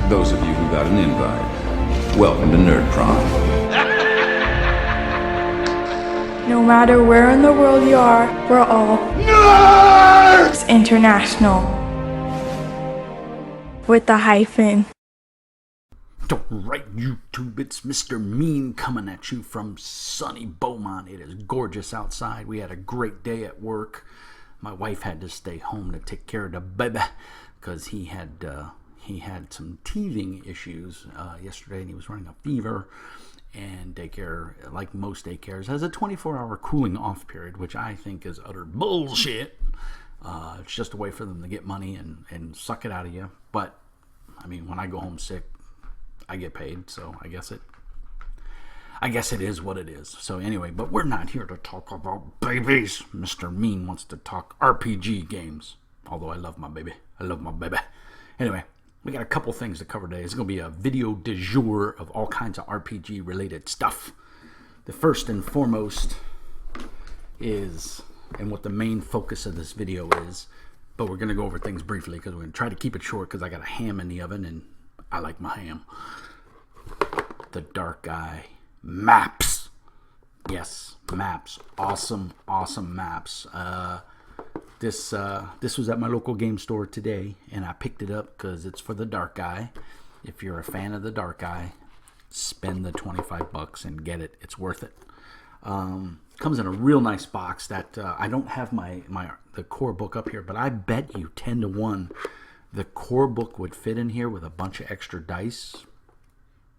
Those of you who got an invite, welcome to Nerd Prom. No matter where in the world you are, we're all Nerds International. With the hyphen. Alright, YouTube, it's Mr. Mean coming at you from sunny Beaumont. It is gorgeous outside. We had a great day at work. My wife had to stay home to take care of the baby because he had some teething issues yesterday, and he was running a fever. And daycare, like most daycares, has a 24-hour cooling off period, which I think is utter bullshit. It's just a way for them to get money and suck it out of you. But, I mean, when I go home sick, I get paid, so I guess it is what it is. So anyway, but we're not here to talk about babies. Mr. Mean wants to talk RPG games. Although I love my baby. Anyway, we got a couple things to cover today. It's going to be a video de jour of all kinds of RPG related stuff. The first and foremost is, and what the main focus of this video is, but we're going to go over things briefly because we're going to try to keep it short because I got a ham in the oven and I like my ham. The Dark Eye maps. Yes, maps. Awesome maps. This was at my local game store today, and I picked it up because it's for the Dark Eye. If you're a fan of the Dark Eye, spend the $25 and get it. It's worth it. Comes in a real nice box that I don't have the core book up here, but I bet you 10 to 1 the core book would fit in here with a bunch of extra dice.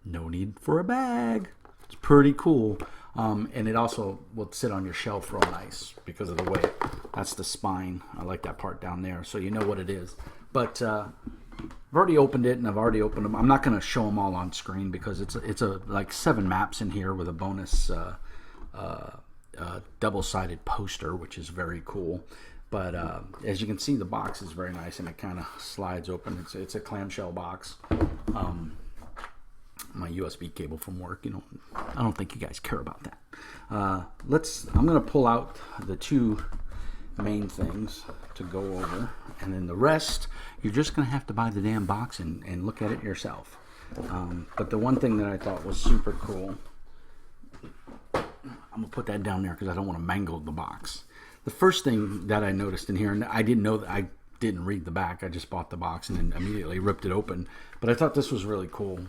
No need for a bag. It's pretty cool. And it also will sit on your shelf real nice because of the way that's the spine. I like that part down there, so you know what it is. But I've already opened it, and I've already opened them. I'm not going to show them all on screen because it's like 7 maps in here with a bonus double-sided poster, which is very cool. But as you can see, the box is very nice, and it kind of slides open. It's a clamshell box. My USB cable from work, I don't think you guys care about that. I'm going to pull out the 2 main things to go over, and then the rest, you're just going to have to buy the damn box and look at it yourself. But the one thing that I thought was super cool, I'm going to put that down there because I don't want to mangle the box. The first thing that I noticed in here, and I didn't know that I didn't read the back, I just bought the box and then immediately ripped it open, but I thought this was really cool.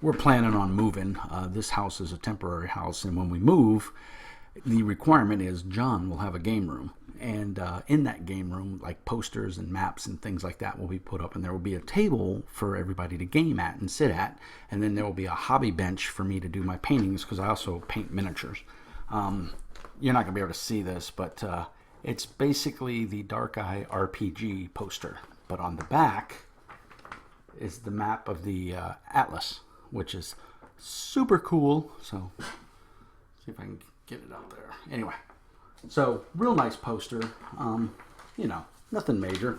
We're planning on moving. This house is a temporary house, and when we move, the requirement is John will have a game room, and in that game room, like posters and maps and things like that will be put up, and there will be a table for everybody to game at and sit at, and then there will be a hobby bench for me to do my paintings because I also paint miniatures. You're not going to be able to see this, but it's basically the Dark Eye RPG poster, but on the back is the map of the Atlas, which is super cool. So, see if I can get it out there. Anyway, so real nice poster. Nothing major,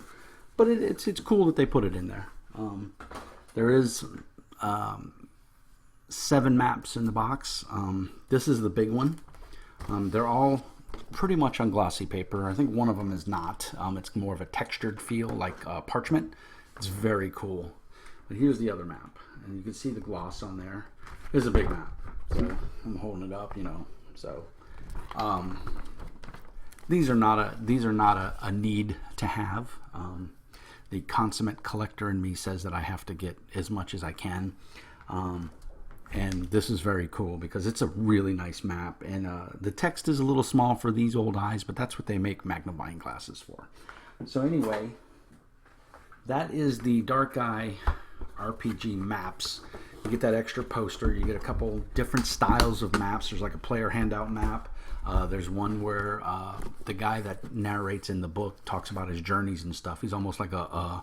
but it's cool that they put it in there. There is 7 maps in the box. This is the big one. They're all pretty much on glossy paper. I think one of them is not. It's more of a textured feel, like parchment. It's very cool. But here's the other map, and you can see the gloss on there. It's a big map, so I'm holding it up, So these are not a need to have. The consummate collector in me says that I have to get as much as I can. And this is very cool because it's a really nice map, and the text is a little small for these old eyes, but that's what they make magnifying glasses for. So anyway, that is the Dark Eye RPG maps. You get that extra poster. You get a couple different styles of maps. There's like a player handout map. There's one where the guy that narrates in the book talks about his journeys and stuff. He's almost like the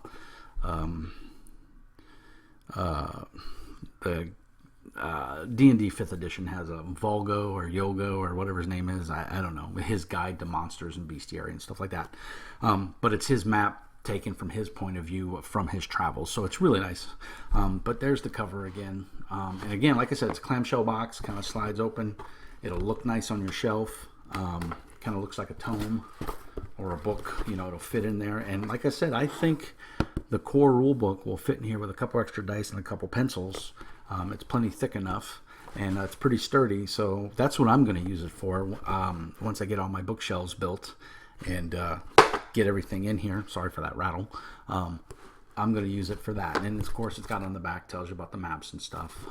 D&D 5th edition has a Volgo or Yogo or whatever his name is. I don't know. His guide to monsters and bestiary and stuff like that. But it's his map taken from his point of view from his travels. So it's really nice. But there's the cover again. And again, like I said, it's a clamshell box. Kind of slides open. It'll look nice on your shelf. Kind of looks like a tome or a book. It'll fit in there. And like I said, I think the core rule book will fit in here with a couple extra dice and a couple pencils. It's plenty thick enough, and it's pretty sturdy, so that's what I'm going to use it for once I get all my bookshelves built and get everything in here. Sorry for that rattle. I'm going to use it for that. And of course, it's got on the back, tells you about the maps and stuff.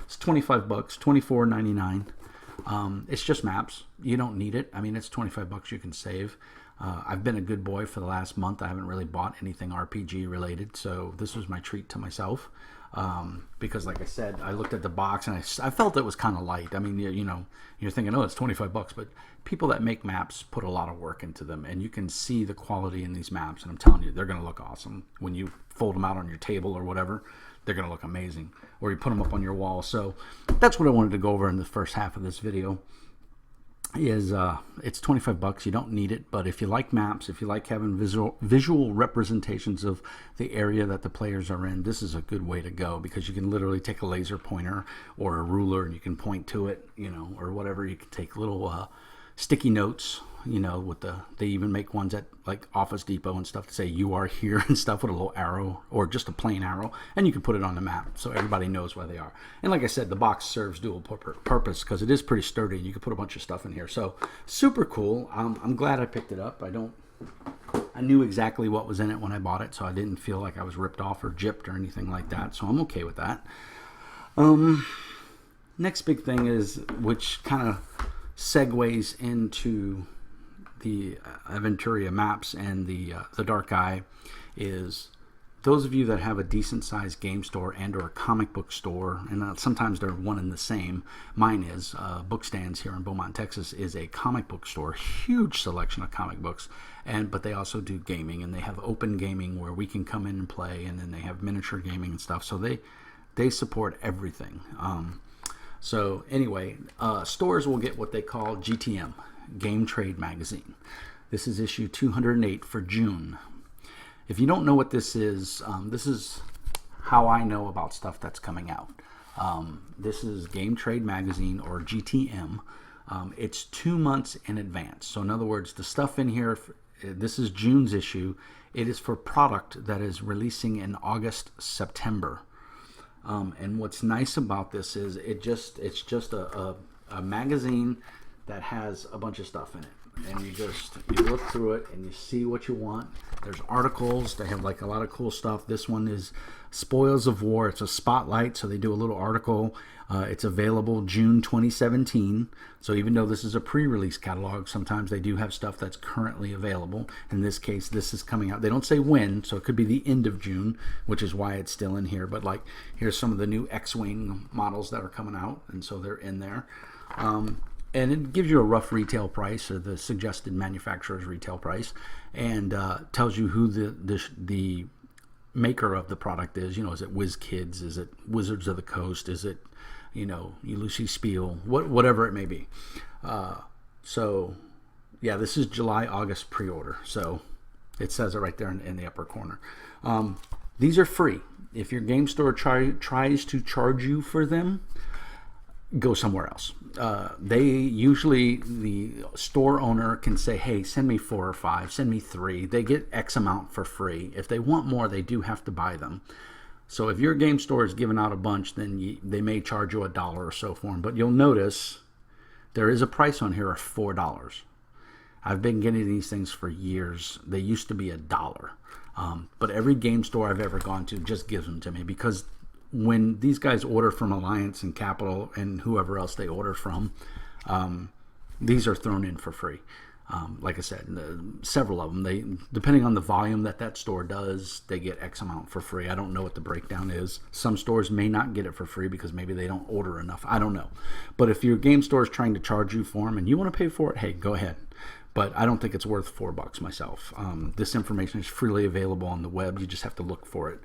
It's $25, $24.99. It's just maps. You don't need it. I mean, it's $25 you can save. I've been a good boy for the last month. I haven't really bought anything RPG related, so this was my treat to myself. Because like I said, I looked at the box and I felt it was kind of light. I mean, you know, you're thinking, oh, it's $25, but people that make maps put a lot of work into them, and you can see the quality in these maps, and I'm telling you, they're going to look awesome. When you fold them out on your table or whatever, they're going to look amazing, or you put them up on your wall. So that's what I wanted to go over in the first half of this video. Is it's $25. You don't need it, but if you like maps, if you like having visual representations of the area that the players are in, this is a good way to go, because you can literally take a laser pointer or a ruler and you can point to it, you know, or whatever. You can take little sticky notes, you know, with they even make ones at like Office Depot and stuff to say you are here and stuff, with a little arrow or just a plain arrow, and you can put it on the map so everybody knows where they are. And like I said, the box serves dual purpose because it is pretty sturdy. You can put a bunch of stuff in here, so super cool. I'm glad I picked it up. I knew exactly what was in it when I bought it, so I didn't feel like I was ripped off or gypped or anything like that, so I'm okay with that. Next big thing is, which kind of segues into the Aventuria maps and the Dark Eye, is those of you that have a decent sized game store and or a comic book store, and sometimes they're one and the same. Mine is Book Stands here in Beaumont, Texas, is a comic book store, huge selection of comic books, but they also do gaming, and they have open gaming where we can come in and play, and then they have miniature gaming and stuff, so they support everything. So anyway, stores will get what they call GTM, Game Trade Magazine. This is issue 208 for June. If you don't know what this is how I know about stuff that's coming out. This is Game Trade Magazine, or GTM. It's 2 months in advance. So in other words, the stuff in here, this is June's issue. It is for product that is releasing in August, September. And what's nice about this is it's just a magazine that has a bunch of stuff in it, and you look through it and you see what you want. There's articles. They have like a lot of cool stuff. This one is Spoils of War. It's a spotlight, so they do a little article. It's available June 2017. So even though this is a pre-release catalog, sometimes they do have stuff that's currently available. In this case, this is coming out. They don't say when, so it could be the end of June, which is why it's still in here. But like, here's some of the new X-Wing models that are coming out, and so they're in there. And it gives you a rough retail price, or the suggested manufacturer's retail price, and tells you who the maker of the product is. You know, is it WizKids? Is it Wizards of the Coast? Is it, you know, Ulysses Spiel? Whatever it may be. So, yeah, this is July, August pre-order. So it says it right there in the upper corner. These are free. If your game store tries to charge you for them, go somewhere else. They usually, the store owner can say, hey, send me 4 or 5, send me 3. They get X amount for free. If they want more, they do have to buy them. So if your game store is giving out a bunch, then they may charge you $1 or so for them. But you'll notice there is a price on here of $4. I've been getting these things for years. They used to be $1. But every game store I've ever gone to just gives them to me, because when these guys order from Alliance and Capital and whoever else they order from, these are thrown in for free. Like I said, several of them, depending on the volume that store does, they get X amount for free. I don't know what the breakdown is. Some stores may not get it for free because maybe they don't order enough. I don't know. But if your game store is trying to charge you for them and you want to pay for it, hey, go ahead. But I don't think it's worth $4 myself. This information is freely available on the web. You just have to look for it.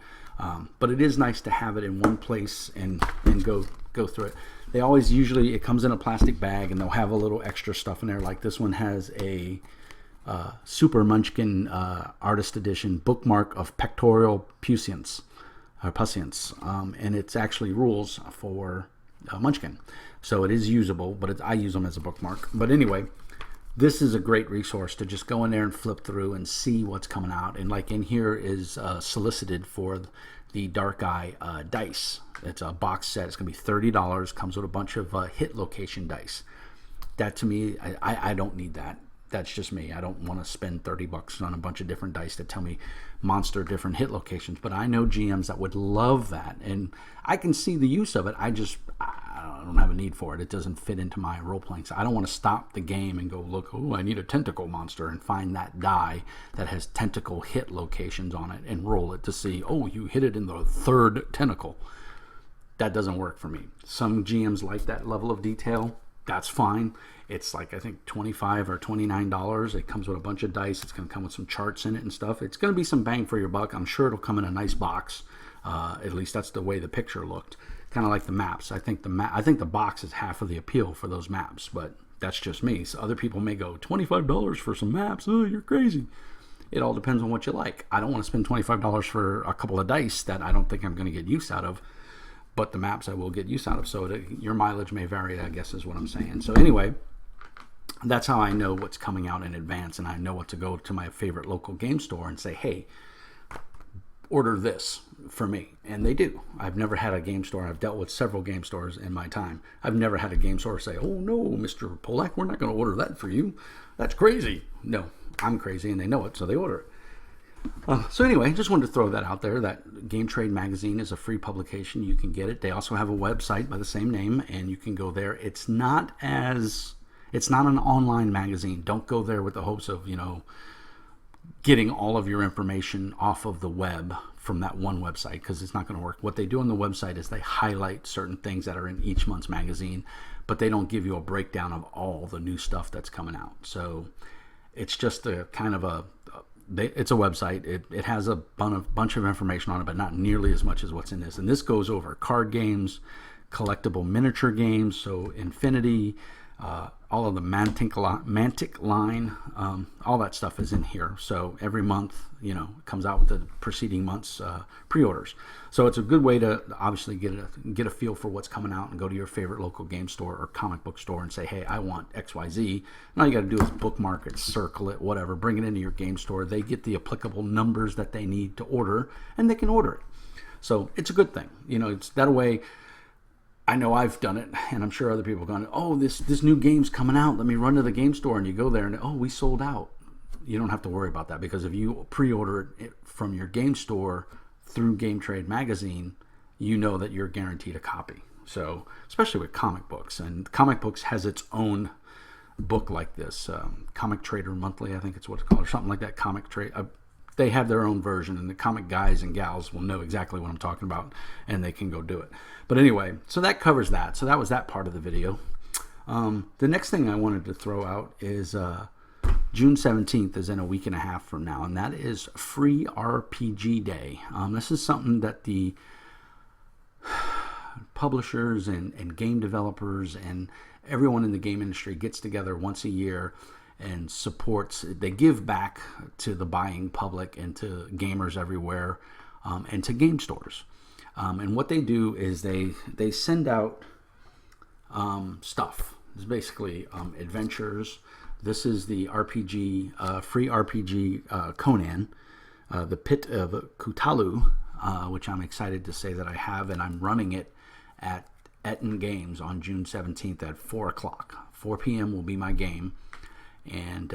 But it is nice to have it in one place and go through it. They always, usually it comes in a plastic bag, and they'll have a little extra stuff in there. Like this one has a Super Munchkin Artist Edition bookmark of pectoral puissance, and it's actually rules for Munchkin. So it is usable, but I use them as a bookmark. But anyway, this is a great resource to just go in there and flip through and see what's coming out. And like in here is solicited for the Dark Eye dice. It's a box set. It's going to be $30. Comes with a bunch of hit location dice. That to me, I don't need that. That's just me. I don't want to spend $30 on a bunch of different dice that tell me monster different hit locations. But I know GMs that would love that, and I can see the use of it. I don't have a need for it. It doesn't fit into my role playing. So I don't want to stop the game and go look. Oh, I need a tentacle monster and find that die that has tentacle hit locations on it and roll it to see. Oh, you hit it in the third tentacle. That doesn't work for me. Some GMs like that level of detail. That's fine. It's like, I think, $25 or $29. It comes with a bunch of dice. It's going to come with some charts in it and stuff. It's going to be some bang for your buck. I'm sure it'll come in a nice box. At least that's the way the picture looked. Kind of like the maps. I think the box is half of the appeal for those maps, but that's just me. So other people may go, $25 for some maps? Oh, you're crazy. It all depends on what you like. I don't want to spend $25 for a couple of dice that I don't think I'm going to get use out of, but the maps I will get use out of. So your mileage may vary, I guess is what I'm saying. So anyway, that's how I know what's coming out in advance, and I know what to go to my favorite local game store and say, hey, order this for me. And they do. I've never had a game store. I've dealt with several game stores in my time. I've never had a game store say, oh no, Mr. Polak, we're not going to order that for you. That's crazy. No, I'm crazy, and they know it, so they order it. So anyway, just wanted to throw that out there. That Game Trade magazine is a free publication. You can get it. They also have a website by the same name, and you can go there. It's not an online magazine. Don't go there with the hopes of, getting all of your information off of the web from that one website, because it's not going to work. What they do on the website is they highlight certain things that are in each month's magazine, but they don't give you a breakdown of all the new stuff that's coming out. So it's just a kind of it's a website. It has a bunch of information on it, but not nearly as much as what's in this. And this goes over card games, collectible miniature games, so Infinity, all of the Mantic line, all that stuff is in here. So every month, it comes out with the preceding month's pre-orders. So it's a good way to obviously get a feel for what's coming out and go to your favorite local game store or comic book store and say, hey, I want XYZ. And all you got to do is bookmark it, circle it, whatever, bring it into your game store. They get the applicable numbers that they need to order, and they can order it. So it's a good thing. It's that way. I know I've done it, and I'm sure other people have gone, oh, this new game's coming out. Let me run to the game store, and you go there, and oh, we sold out. You don't have to worry about that, because if you pre-order it from your game store through Game Trade magazine, you know that you're guaranteed a copy. So, especially with comic books, and comic books has its own book like this, Comic Trader Monthly, I think it's what it's called, or something like that. Comic Trade. They have their own version, and the comic guys and gals will know exactly what I'm talking about, and they can go do it. But anyway, so that covers that. So that was that part of the video. The next thing I wanted to throw out is June 17th is in a week and a half from now, and that is Free RPG Day. This is something that the publishers and game developers and everyone in the game industry gets together once a year and supports. They give back to the buying public and to gamers everywhere, and to game stores. And what they do is they send out stuff. It's basically adventures. This is the RPG, free RPG Conan, the Pit of Cthulhu, which I'm excited to say that I have, and I'm running it at Eton Games on June 17th at 4 o'clock. 4 p.m. will be my game. And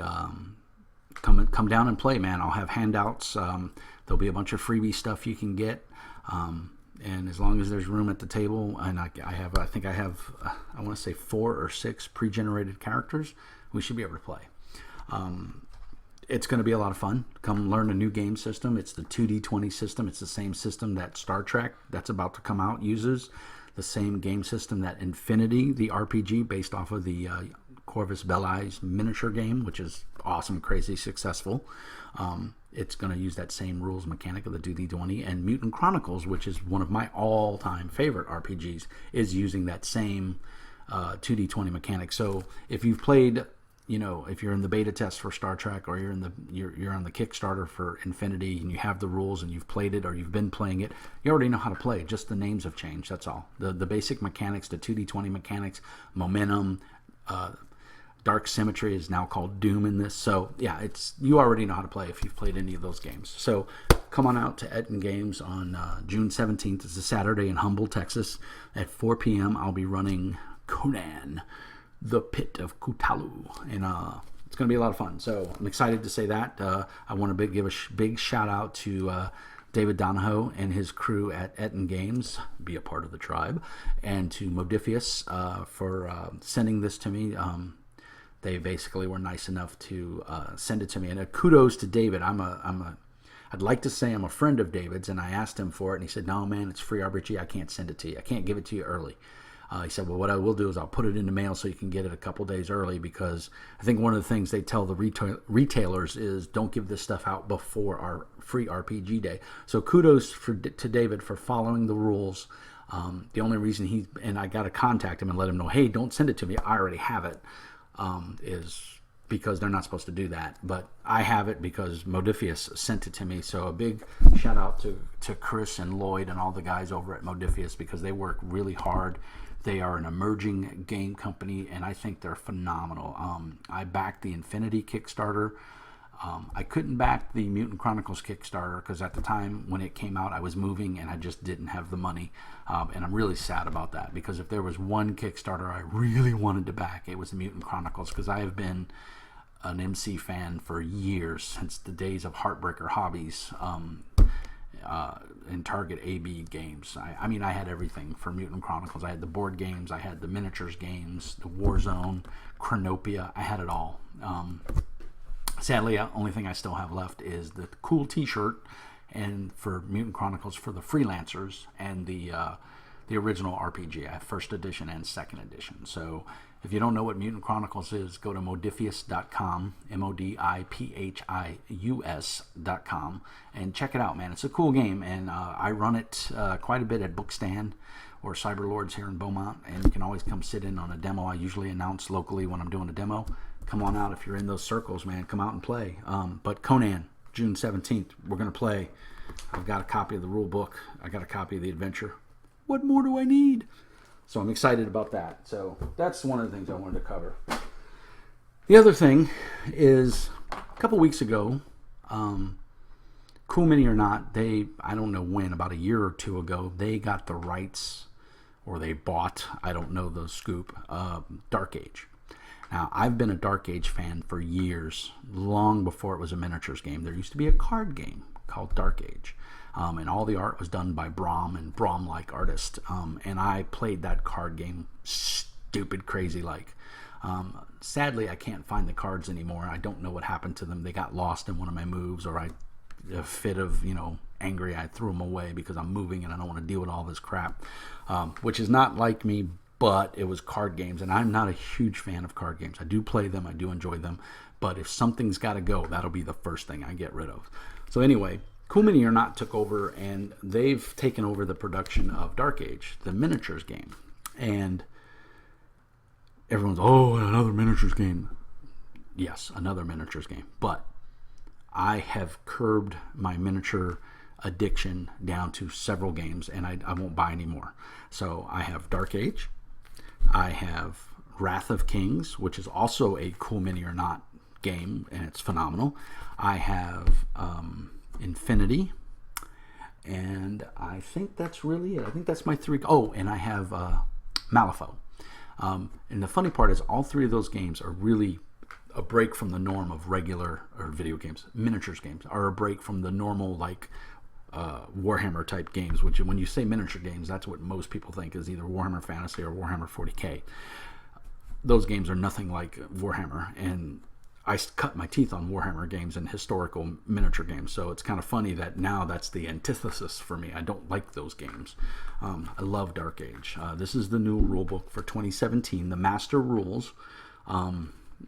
come down and play, man. I'll have handouts. There'll be a bunch of freebie stuff you can get. And as long as there's room at the table, and I think I have, I want to say 4 or 6 pre-generated characters, we should be able to play. It's going to be a lot of fun. Come learn a new game system. It's the 2D20 system. It's the same system that Star Trek, that's about to come out, uses. The same game system that Infinity, the RPG, based off of the Corvus Belli's miniature game, which is awesome, crazy successful. It's going to use that same rules mechanic of the 2D20, and Mutant Chronicles, which is one of my all-time favorite RPGs, is using that same 2D20 mechanic. So if you've played, if you're in the beta test for Star Trek, or you're on the Kickstarter for Infinity, and you have the rules and you've played it or you've been playing it, you already know how to play. Just the names have changed. That's all. The basic mechanics, the 2D20 mechanics, momentum, Dark Symmetry is now called Doom in this. So yeah, you already know how to play if you've played any of those games. So come on out to Etten Games on June 17th. It's a Saturday in Humble, Texas. At 4 p.m. I'll be running Conan, the Pit of Cthulhu, and it's going to be a lot of fun. So I'm excited to say that. I want to give a big shout out to David Donahoe and his crew at Etten Games, be a part of the tribe, and to Modiphius for sending this to me. They basically were nice enough to send it to me, and kudos to David. I'd like to say I'm a friend of David's, and I asked him for it, and he said, "No, man, it's free RPG. I can't send it to you. I can't give it to you early." He said, "Well, what I will do is I'll put it in the mail so you can get it a couple days early, because I think one of the things they tell the retailers is don't give this stuff out before our free RPG day." So kudos to David for following the rules. The only reason and I got to contact him and let him know, hey, don't send it to me, I already have it, is because they're not supposed to do that. But I have it because Modiphius sent it to me. So a big shout out to Chris and Lloyd and all the guys over at Modiphius, because they work really hard. They are an emerging game company, and I think they're phenomenal. I backed the Infinity Kickstarter. I couldn't back the Mutant Chronicles Kickstarter because at the time when it came out, I was moving and I just didn't have the money. And I'm really sad about that, because if there was one Kickstarter I really wanted to back, it was the Mutant Chronicles, because I have been an MC fan for years, since the days of Heartbreaker Hobbies and Target AB games. I mean, I had everything for Mutant Chronicles. I had the board games, I had the miniatures games, the Warzone, Chronopia. I had it all. Sadly, the only thing I still have left is the cool T-shirt, and for Mutant Chronicles for the freelancers, and the original RPG. I have first edition and second edition. So if you don't know what Mutant Chronicles is, go to modiphius.com, modiphius.com, and check it out, man. It's a cool game, and I run it quite a bit at Bookstand or Cyberlords here in Beaumont, and you can always come sit in on a demo. I usually announce locally when I'm doing a demo. Come on out if you're in those circles, man. Come out and play. But Conan, June 17th, we're going to play. I've got a copy of the rule book. I got a copy of the adventure. What more do I need? So I'm excited about that. So that's one of the things I wanted to cover. The other thing is, a couple weeks ago, Cool Mini or Not, I don't know when, about a year or two ago, they got the rights, or they bought, I don't know the scoop, Dark Age. Now, I've been a Dark Age fan for years, long before it was a miniatures game. There used to be a card game called Dark Age, and all the art was done by Brom and Brom-like artists, and I played that card game stupid crazy-like. Sadly, I can't find the cards anymore. I don't know what happened to them. They got lost in one of my moves, or a fit of, angry, I threw them away because I'm moving and I don't want to deal with all this crap, which is not like me. But it was card games, and I'm not a huge fan of card games. I do play them, I do enjoy them, but if something's got to go, that'll be the first thing I get rid of. So anyway, Cool Mini or Not took over, and they've taken over the production of Dark Age, the miniatures game. And everyone's, oh, another miniatures game. Yes, another miniatures game. But I have curbed my miniature addiction down to several games, and I won't buy any more. So I have Dark Age. I have Wrath of Kings, which is also a Cool Mini or Not game, and it's phenomenal. I have Infinity, and I think that's really it. I think that's my three. Oh, and I have Malifaux. And the funny part is, all three of those games are really a break from the norm of regular or video games. Miniatures games are a break from the normal, like, Warhammer type games, which when you say miniature games, that's what most people think is either Warhammer Fantasy or Warhammer 40k. Those games are nothing like Warhammer, and I cut my teeth on Warhammer games and historical miniature games, so it's kind of funny that now that's the antithesis for me. I don't like those games. I love Dark Age. This is the new rulebook for 2017, the Master Rules.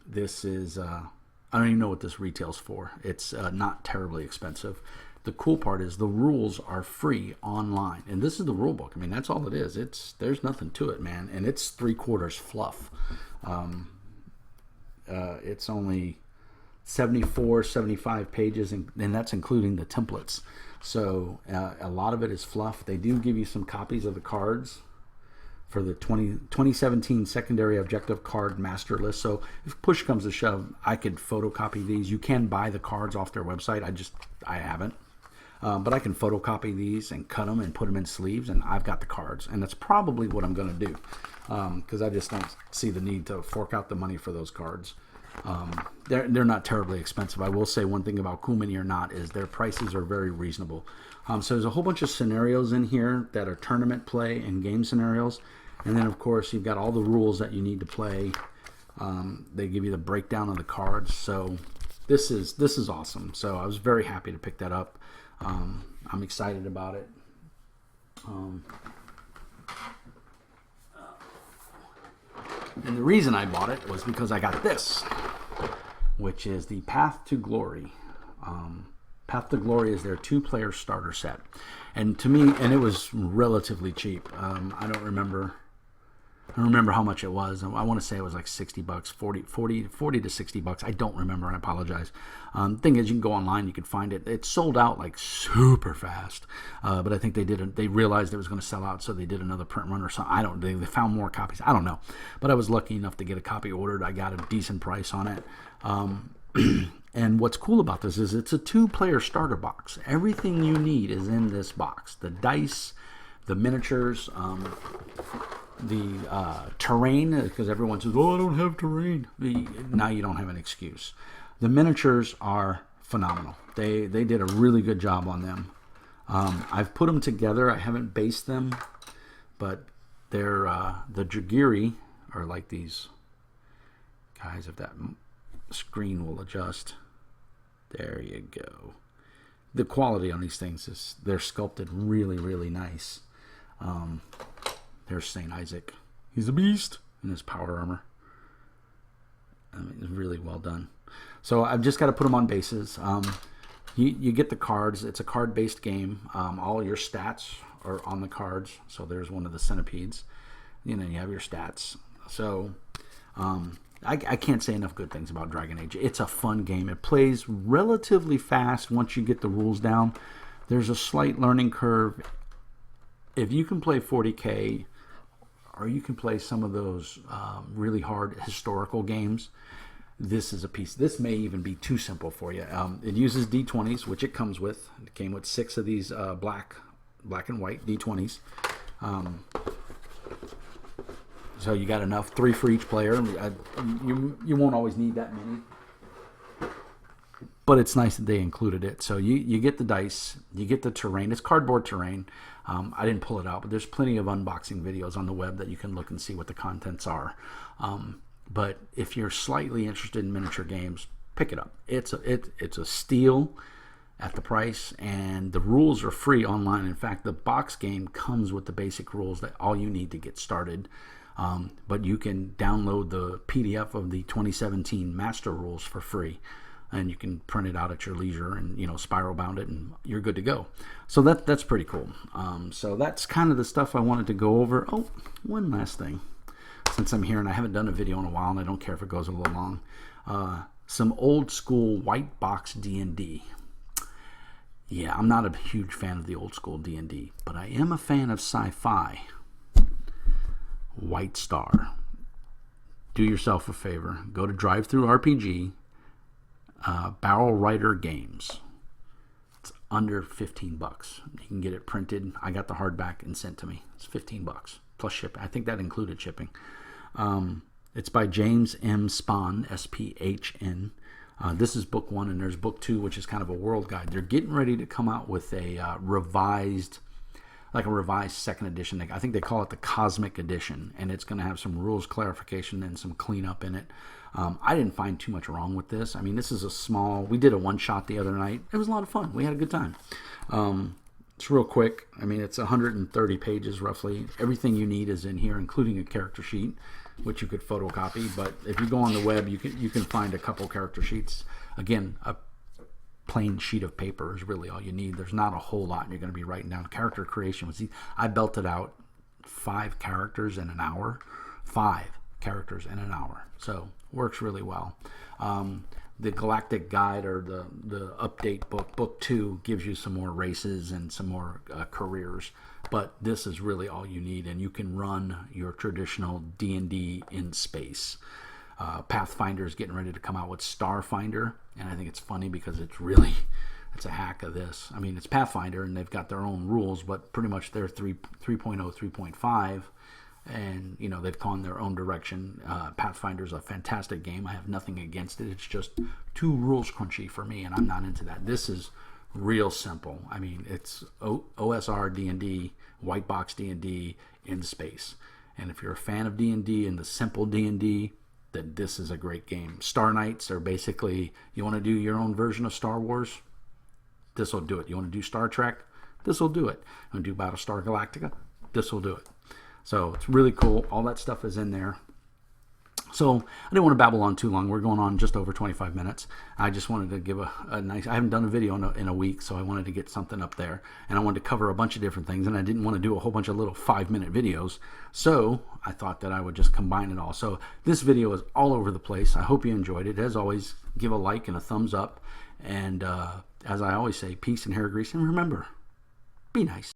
This is, I don't even know what this retails for. It's not terribly expensive. The cool part is the rules are free online, and this is the rule book. I mean, that's all it is. There's nothing to it, man, and it's 3/4 fluff. It's only 75 pages, and that's including the templates. So a lot of it is fluff. They do give you some copies of the cards, for the 2017 secondary objective card master list. So if push comes to shove, I could photocopy these. You can buy the cards off their website. I haven't. But I can photocopy these and cut them and put them in sleeves, and I've got the cards. And that's probably what I'm going to do, because I just don't see the need to fork out the money for those cards. They're not terribly expensive. I will say one thing about Cool Mini or Not is their prices are very reasonable. So there's a whole bunch of scenarios in here that are tournament play and game scenarios. And then, of course, you've got all the rules that you need to play. They give you the breakdown of the cards. So this is awesome. So I was very happy to pick that up. I'm excited about it. And the reason I bought it was because I got this, which is the Path to Glory. Path to Glory is their 2-player starter set. And to me, and it was relatively cheap. I don't remember how much it was. I want to say it was like $60, 40 to 60 bucks. I don't remember. I apologize. Thing is, you can go online, you can find it. It sold out like super fast. But I think they realized it was going to sell out, so they did another print run or something. They found more copies. I don't know. But I was lucky enough to get a copy ordered. I got a decent price on it. And what's cool about this is it's a 2-player starter box. Everything you need is in this box. The dice, the miniatures, the terrain, because everyone says, "Oh, I don't have terrain." Now you don't have an excuse. The miniatures are phenomenal. They did a really good job on them. I've put them together. I haven't based them, but they're the Jagiri are like these guys. If that screen will adjust, there you go. The quality on these things is they're sculpted really, really nice. There's St. Isaac. He's a beast in his power armor. I mean, it's really well done. So I've just got to put them on bases. You get the cards. It's a card-based game. All your stats are on the cards. So there's one of the centipedes. You have your stats. So I can't say enough good things about Dragon Age. It's a fun game. It plays relatively fast once you get the rules down. There's a slight learning curve. If you can play 40K, or you can play some of those really hard historical games, this is a piece. This may even be too simple for you. It uses D20s, which it comes with. It came with 6 of these black and white D20s. So you got enough, 3 for each player. You won't always need that many, but it's nice that they included it. So you get the dice, you get the terrain. It's cardboard terrain. I didn't pull it out, but there's plenty of unboxing videos on the web that you can look and see what the contents are. But if you're slightly interested in miniature games, pick it up. It's a steal at the price, and the rules are free online. In fact, the box game comes with the basic rules that all you need to get started. But you can download the PDF of the 2017 master rules for free, and you can print it out at your leisure and spiral bound it, and you're good to go. So that's pretty cool. So that's kind of the stuff I wanted to go over. Oh, one last thing, since I'm here and I haven't done a video in a while, and I don't care if it goes a little long. Some old school white box D&D. Yeah, I'm not a huge fan of the old school D&D, but I am a fan of sci-fi. White Star. Do yourself a favor. Go to Drive-Thru RPG, Barrel Rider Games. It's under $15. You can get it printed. I got the hardback and sent to me. It's $15 plus shipping. I think that included shipping. It's by James M. Spahn, S-P-H-N. This is book 1, and there's book 2, which is kind of a world guide. They're getting ready to come out with a revised second edition. I think they call it the Cosmic Edition, and it's going to have some rules clarification and some cleanup in it. I didn't find too much wrong with this. I mean, this is we did a one-shot the other night. It was a lot of fun. We had a good time. It's real quick. I mean, it's 130 pages roughly. Everything you need is in here, including a character sheet, which you could photocopy. But if you go on the web, you can find a couple character sheets. Again, a plain sheet of paper is really all you need. There's not a whole lot you're going to be writing down. Character creation was I belted out 5 characters in an hour. 5 characters in an hour. So works really well. the Galactic Guide or the update book 2 gives you some more races and some more careers, but this is really all you need, and you can run your traditional D&D in space. Pathfinder is getting ready to come out with Starfinder, and I think it's funny because it's a hack of this. I mean, it's Pathfinder, and they've got their own rules, but pretty much they're 3.0, 3.5, and they've gone their own direction. Pathfinder's a fantastic game. I have nothing against it. It's just too rules crunchy for me, and I'm not into that. This is real simple. I mean, it's OSR D&D, white box D&D in space. And if you're a fan of D&D and the simple D&D, then this is a great game. Star Knights are basically, you want to do your own version of Star Wars? This will do it. You want to do Star Trek? This will do it. You want to do Battlestar Galactica? This will do it. So it's really cool. All that stuff is in there. So I didn't want to babble on too long. We're going on just over 25 minutes. I just wanted to give a nice... I haven't done a video in a week, so I wanted to get something up there. And I wanted to cover a bunch of different things, and I didn't want to do a whole bunch of little 5-minute videos. So I thought that I would just combine it all. So this video is all over the place. I hope you enjoyed it. As always, give a like and a thumbs up. And as I always say, peace and hair grease. And remember, be nice.